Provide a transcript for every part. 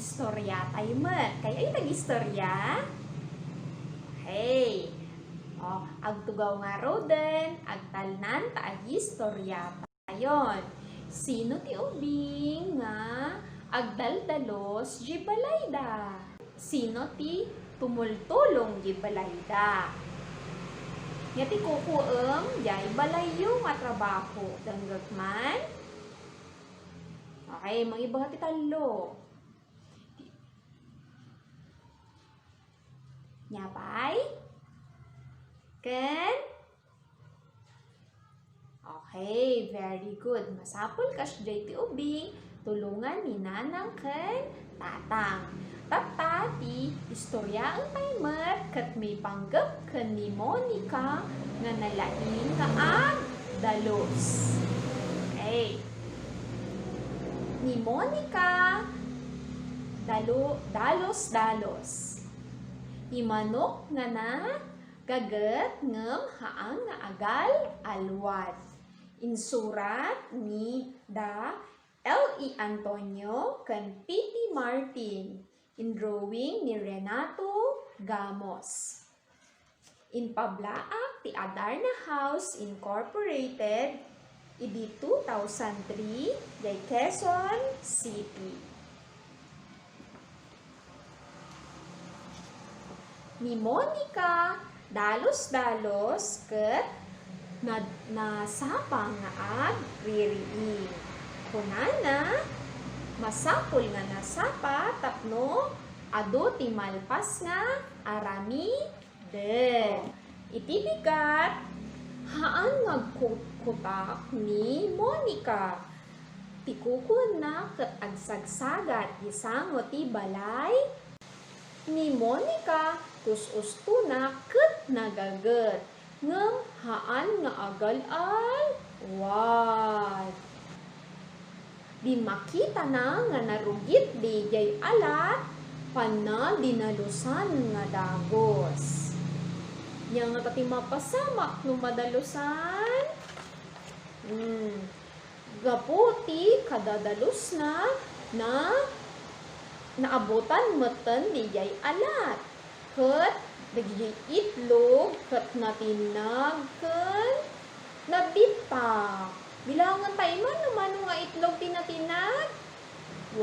istorya tayo met. Kaya itag istorya. Hey. Agtugaw nga roden, agtalnan ta ag istorya tayon. Sino ti ubing nga agdaldalos di balayda? Sino ti tumultulong di balayda? Nga ti kukuem jay balayo nga trabaho danggag man. Okay, mangibaga ti talo. Nyapay? Ken? Okay, very good. Masapol kas jay ti ubing, tulungan ni nanang ken tatang. Tapati, istorya ang timer kat may panggap ken ni Monica nga nalain nga agdalos. Okay. Ni Monica, dalos. Imanok nga na gaget ngem haang nga agal alwad. Insurat ni da L.E. Antonio ken P.T. Martin. In drawing ni Renato Gamos. In pablaak ti Adarna House Incorporated idi 2003 jay Quezon City. Ni Monica dalos ket nasapang nga agririing. Kunana masapul nga nasapa tapno adu ti malpas nga arami de. Iti bigat haan ngagkutak ni Monica. Tikukun na ket agsagsagat isango ti balay ni Monica tus-ustuna ket nagaget ngem haan nga agal-al wad. Di makita na nga narugit di jay alat pana dinalusan nga dagos. Nya nga tati mapasamak no madalusan. Gaputi kadadalos na naabutan meten di jay alat. Ket dagiti itlog ket natinag ken nabitak. Bilangan tayo man nga itlog tinatinag. 1,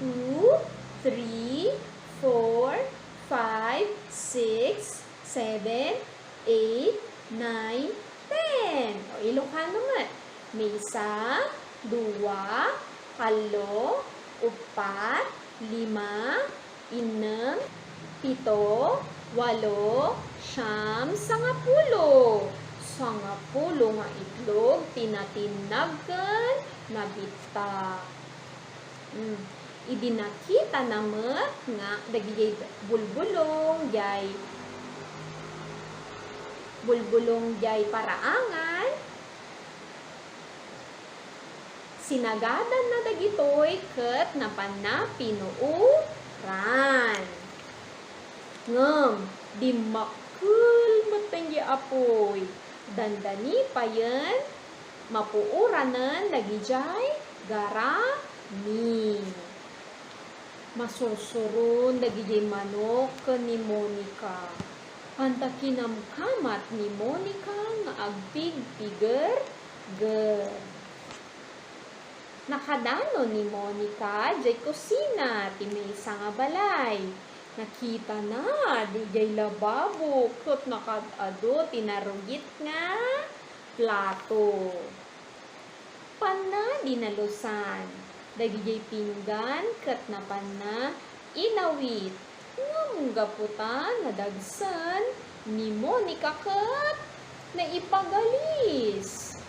2, 3, 4, 5, 6, 7, 8, 9, 10. O Ilocano nga. May 1, 2, 3, 4, 5, 6, 7, 8, 9, 10. 7, 8, 9, 10. Sangapulo nga itlog tinatinag ken nabitak. Idinakita namet nga dagiti bulbulong jay paraangan. Sinagadan na dagitoy ket napanna pinuuran. Ngem di makul meten apoy. Dandani payen mapuuranan dagijay garami. Masursurun dagijay manok ken ni Monica. Anta kinamkamat ni Monica nga agpigpiger. Nakadano ni Monica jay kusina ti maysa nga balay. Nakita na di jay lababo ket nakad-ado tinarugit nga plato. Panna dinalusan dagijay pinggan ket napanna inawit. Ngem gaputan nadagsen ni Monica ket naipagalis.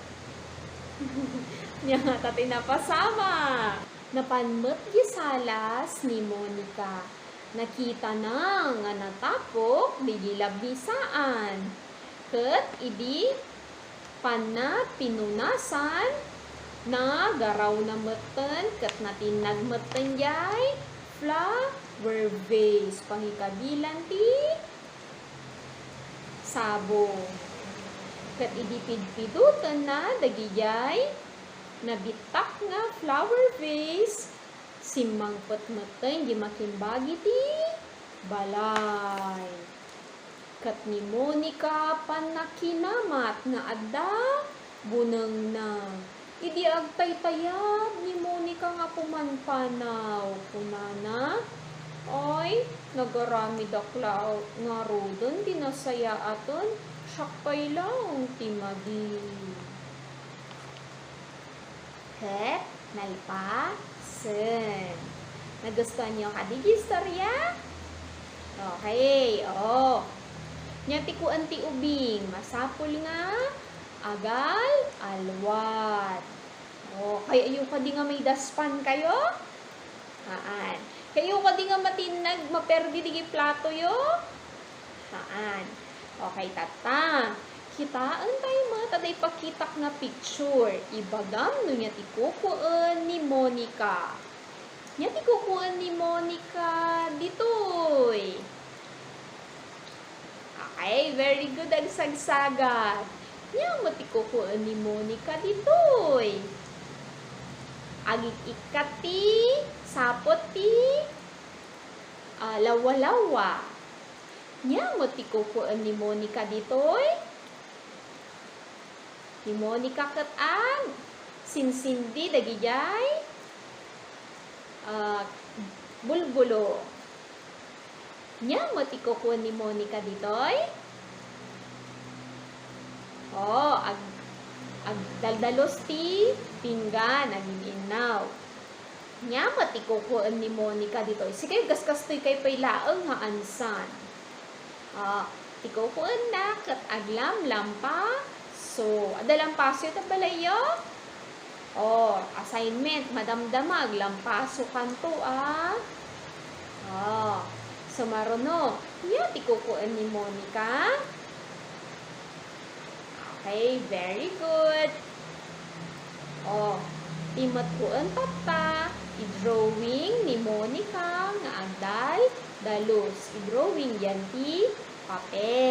Nya tati napasama. Napanmet gisalas ni Monica. Nakita na nga natapok di gilabisaan. Ket idi panna pinunasan na garaw na meten ket natinag meten jay flower vase. Pangikabilan ti sabong. Ket idi pidpiduten na dagijay nabitak nga flower vase Simmang petmeteng di makimbagi ti balay. Kat ni Monica pan nakinamat nga adda buneng na. Idi agtay-tayab ni Monica nga pumanpanaw. Kunana, ay, nagaramid aklaw nga rodon, dinasaya aton, syakpay lang, timadi. Het, nalpasen. Nagustuhan niyo kadigi istorya? Okay, Nyati ko anti ubing, masapul nga, agal, alwat. Kaya yung ka di nga may daspan kayo? Haan. Kayo ka di nga matinag, maperdi digi plato yo? Haan. Okay, tata. Kitaan tayo mga taday pakitak na picture. Ibagam no niya tikukuan ni Monica. Niya tikukuan ni Monica ditoy. Okay, very good ang sagsagad. Niya matikukuan ni Monica ditoy. Agik ikati, sapot ti, lawa-lawa. Niya matikukuan ni Monica ditoy. Ni Monica katan, sinsindi dagijay, bulbulo. Nya matikukuan ni Monica ditoy. Ag daldalos ti pinggan, aging inaw. Nya matikukuan ni Monica ditoy. Sige, gaskastoy kay pailaang nga ansan. Tikukuan na kat aglam lampa. So, adalampaso ito balayo? Assignment, madamdamag, lampaso kanto, so, maruno. Yan, tikukuan ni Monica. Okay, very good. Timot kuan tata. I-drawing ni Monica nga agdal, dalos. I-drawing yan ti papel.